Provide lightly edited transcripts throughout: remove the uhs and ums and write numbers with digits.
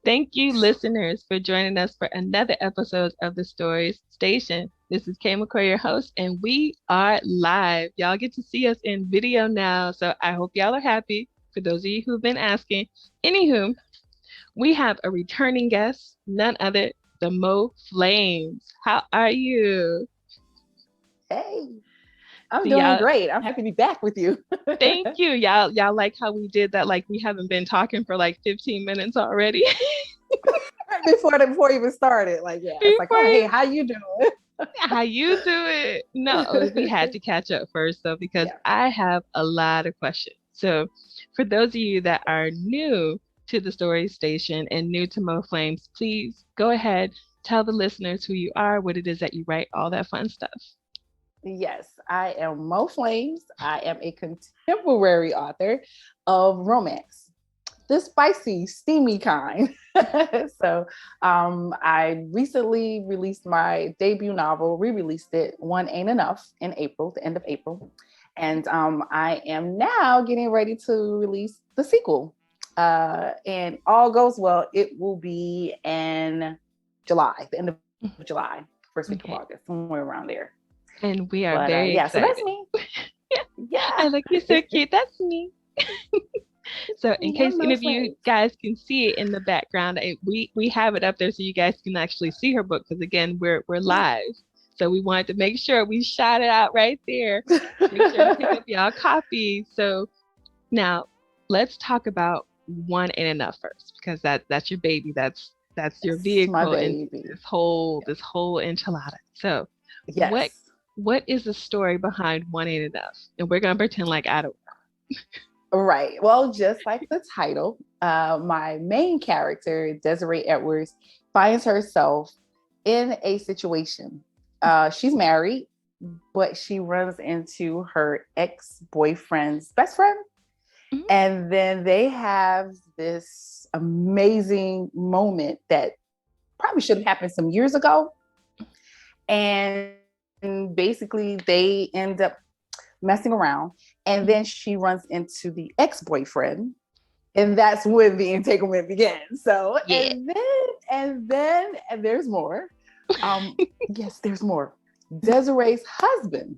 Thank you, listeners, for joining us for another episode of the Stories Station. This is Kay McCoy, your host, and we are live. Y'all get to see us in video now, so I hope y'all are happy. For those of you who've been asking, anywho, we have a returning guest, none other than Mo Flames. How are you? Hey, I'm So doing y'all, great. I'm happy to be back with you. thank you. Y'all like how we did that? Like we haven't been talking for like 15 minutes already. Right before it even started, like yeah, it's like, Before oh hey, you how you doing? how you do it. No, we had to catch up first though, because Yeah. I have a lot of questions. So, for those of you that are new to the Story Station and new to Mo Flames, please go ahead, tell the listeners who you are, what it is that you write, all that fun stuff. Yes, I am Mo Flames. I am a contemporary author of romance, the spicy, steamy kind. I recently released my debut novel, re-released it, One Ain't Enough, in April, the end of April. And I am now getting ready to release the sequel. And all goes well, it will be in July, the end of July, first week of Okay. August, somewhere around there. And we are But very yeah, so that's excited. me. Yeah. Yeah. I look, you're so cute. That's me. So in Yeah, case any no of you flames. guys can see it in the background, we have it up there so you guys can actually see her book because again we're live. So we wanted to make sure we shot it out right there. Make sure to pick up y'all copy. So now let's talk about One Ain't Enough first because that's your baby. That's your Yes, my vehicle into baby. this whole enchilada. So what Yes. what is the story behind One Ain't Enough? And we're gonna pretend like I don't. Right. Well, just like the title, my main character, Desiree Edwards, finds herself in a situation. She's married, but she runs into her ex boyfriend's best friend. Mhm. And then they have this amazing moment that probably should have happened some years ago. And basically, they end up messing around. And then Mhm. she runs into the ex boyfriend. And that's when the entanglement begins. So, Yeah. and there's more. Um, yes, there's more. Desiree's husband,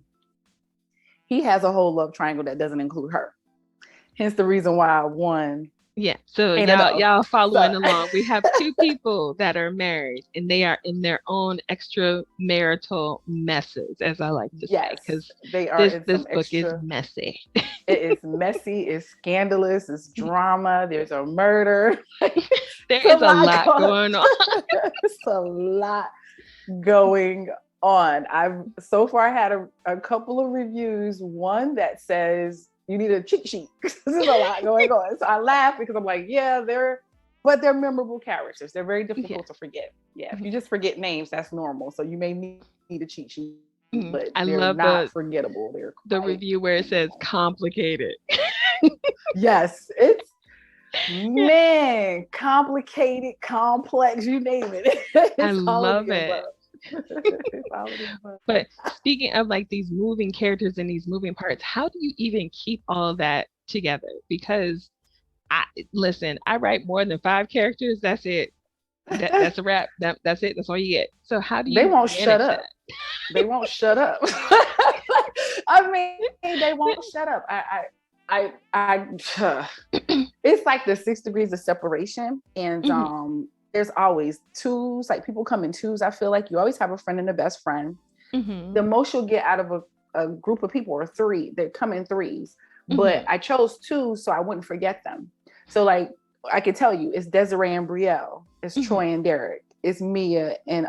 he has a whole love triangle that doesn't include her. Hence the reason why one Yeah. So ain't y'all enough. y'all So, following along. We have two people that are married and they are in their own extramarital messes, as I like to say, yes, because they are this in this some book is extra. messy. It is messy, it's scandalous, it's drama, there's a murder. There It's a is a lot lot going going on. it's a lot going on. I've so far had a couple of reviews. One that says you need a cheat sheet. This is a lot going on. So I laugh because I'm like, yeah, they're memorable characters. They're very Yeah. difficult to forget. Yeah, if Mhm. you just forget names, that's normal. So you may need a cheat sheet, but they're I not love forgettable. They're quite the review where it memorable. says complicated. Yes, it's Yeah. man, complicated, complex, you name it. I It's all of the love it. above. It's all of the above. But speaking of like these moving characters and these moving parts, how do you even keep all that together? Because I listen, I write more than five characters. That's it. That's a wrap. That's it. That's all you get. So how do They you won't shut manage up. that? They won't shut up. I mean, they won't shut up. It's like the 6 degrees of separation, and Mhm, there's always twos. Like people come in twos. I feel like you always have a friend and a best friend. mhm, The most you'll get out of a group of people are three. They come in threes, but mhm, I chose two so I wouldn't forget them. So like I could tell you, it's Desiree and Brielle, it's mhm, Troy and Derek, it's Mia and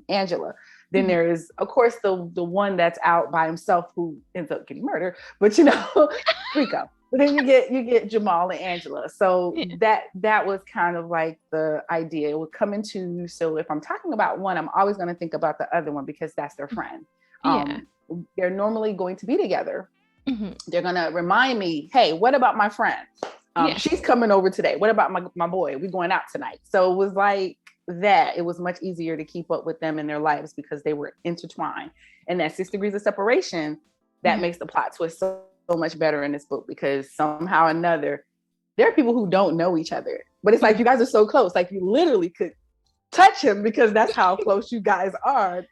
Angela. Then mhm. there is, of course, the one that's out by himself who ends up getting murdered, but Rico. But then you get Jamal and Angela. So Yeah, that was kind of like the idea. It would come into, so if I'm talking about one, I'm always going to think about the other one because that's their friend. yeah. Um, they're normally going to be together. Mhm, They're going to remind me, hey, what about my friend? yeah, She's coming over today. What about my boy? We're going out tonight. So it was like that. It was much easier to keep up with them in their lives because they were intertwined. And that 6 degrees of separation, that yeah. makes the plot twist so much better in this book because somehow or another, there are people who don't know each other. But it's like you guys are so close. Like you literally could touch him because that's how close you guys are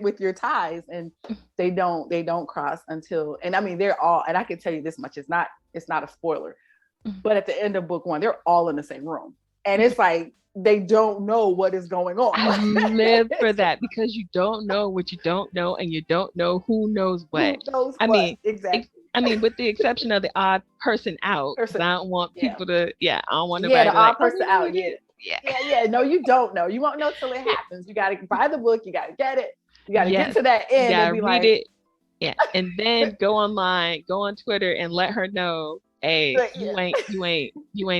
with your ties. And they don't cross until, and I mean, they're all, and I can tell you this much, it's not a spoiler, but at the end of book one, they're all in the same room. And it's like, they don't know what is going on. I live for that, because you don't know what you don't know, and you don't know who knows what. Who knows I what? mean, Exactly. I mean, with the exception of the odd person out, 'cause I don't want people to, I don't want nobody the to be like, odd person out. Yeah. No, you don't know. You won't know till it happens. You got to buy the book. You got to get it. You got to get to that end and be read like, it. Yeah, and then go online, go on Twitter, and let her know, hey, you ain't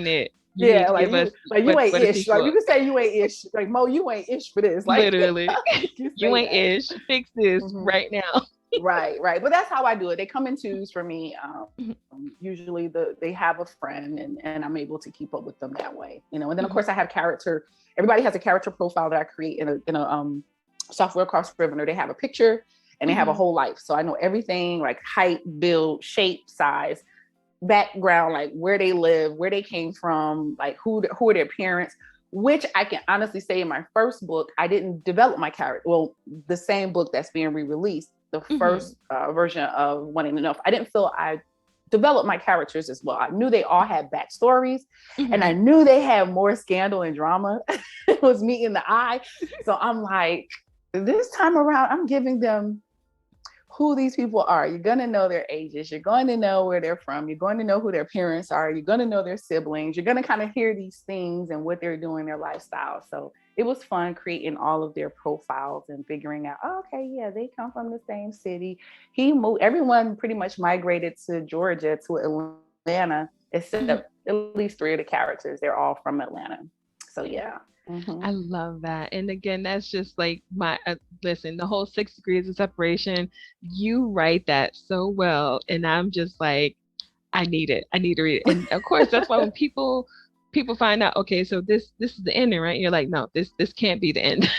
it. You need to give us you ain't ish. Like sequel. you can say you ain't ish. Like Mo, you ain't ish for this. Like literally, you ain't ish. Fix this right now. Right. But that's how I do it. They come in twos for me. Usually they have a friend, and I'm able to keep up with them that way. And then of course I have character. Everybody has a character profile that I create in a software called Scrivener. They have a picture and they have a whole life. So I know everything like height, build, shape, size, background, like where they live, where they came from, like who are their parents, which I can honestly say in my first book, I didn't develop my character. Well, the same book that's being re-released, the first version of One Ain't Enough, I didn't feel I developed my characters as well. I knew they all had backstories and I knew they had more scandal and drama. It was me in the eye. So I'm like, this time around, I'm giving them who these people are. You're going to know their ages. You're going to know where they're from. You're going to know who their parents are. You're going to know their siblings. You're going to kind of hear these things and what they're doing, their lifestyle. So it was fun creating all of their profiles and figuring out, oh, okay, yeah, they come from the same city. He moved, everyone pretty much migrated to Georgia, to Atlanta, except at least 3 of the characters. They're all from Atlanta. So yeah. I love that. And again, that's just like my listen, the whole 6 degrees of separation, you write that so well, and I'm just like, I need to read it. And of course that's why when people find out, okay, so this is the ending, right? You're like, no, this can't be the end.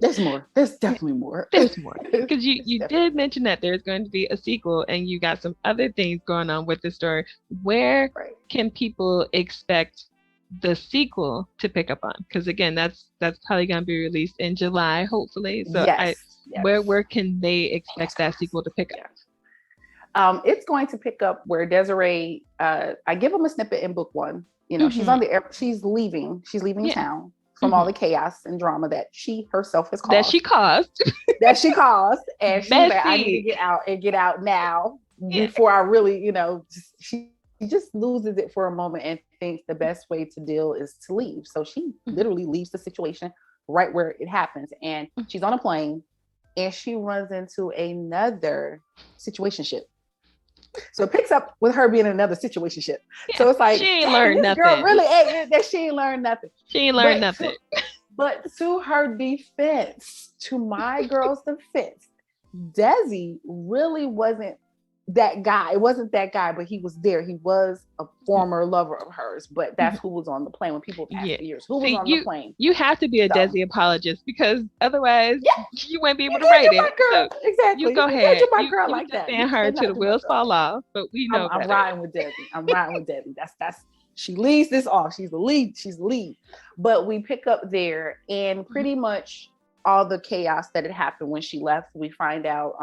There's more. There's definitely more. There's more. Because you did mention that there's going to be a sequel, and you got some other things going on with the story. Where can people expect the sequel to pick up on? Because again, that's probably going to be released in July, hopefully. So where can they expect that sequel to pick up? It's going to pick up where Desiree, I give them a snippet in book 1. She's on the air, she's leaving town from all the chaos and drama that she herself has caused. That she caused. And she's like, I need to get out now before I really, she just loses it for a moment and thinks the best way to deal is to leave. So she literally leaves the situation right where it happens. And she's on a plane and she runs into another situationship. So it picks up with her being in another situationship. Yeah, so it's like, she ain't learned nothing. Girl really ain't that she ain't learned nothing. She ain't learned nothing. But to her defense, to my girl's defense, Desi really wasn't that guy. It wasn't that guy, but he was there. He was a former lover of hers, but that's who was on the plane when people passed the years. Who was on the plane? You have to be a Desi apologist, because otherwise you won't be able to write it. So exactly. You go ahead. You my girl like that. Defend her till the wheels fall off, but we know I'm riding with Desi. That's she leads this off. She's the lead. But we pick up there, and pretty much all the chaos that had happened when she left, we find out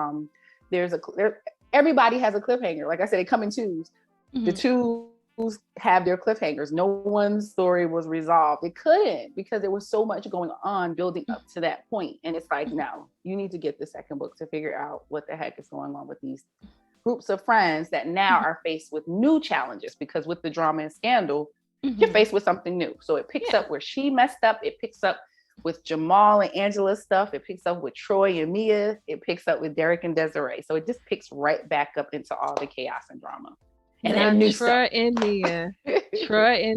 everybody has a cliffhanger. Like I said, they come in twos. The twos have their cliffhangers. No one's story was resolved. It couldn't, because there was so much going on building up to that point. And it's like, no, you need to get the second book to figure out what the heck is going on with these groups of friends that now are faced with new challenges, because with the drama and scandal, you're faced with something new. So it picks up where she messed up. It picks up with Jamal and Angela's stuff. It picks up with Troy and Mia. It picks up with Derek and Desiree. So it just picks right back up into all the chaos and drama. And then new Troy and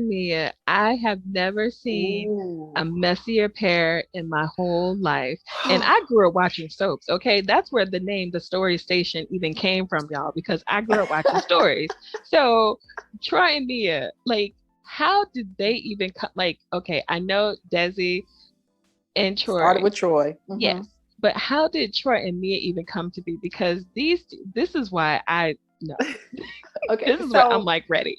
Mia. I have never seen a messier pair in my whole life. And I grew up watching soaps. Okay, that's where the name The Story Station even came from, y'all, because I grew up watching stories. So Troy and Mia, like, how did they even like? Okay, I know Desi and Troy started with Troy. Yes, but how did Troy and Mia even come to be? Because this is why I know. Okay, this is why I'm like ready.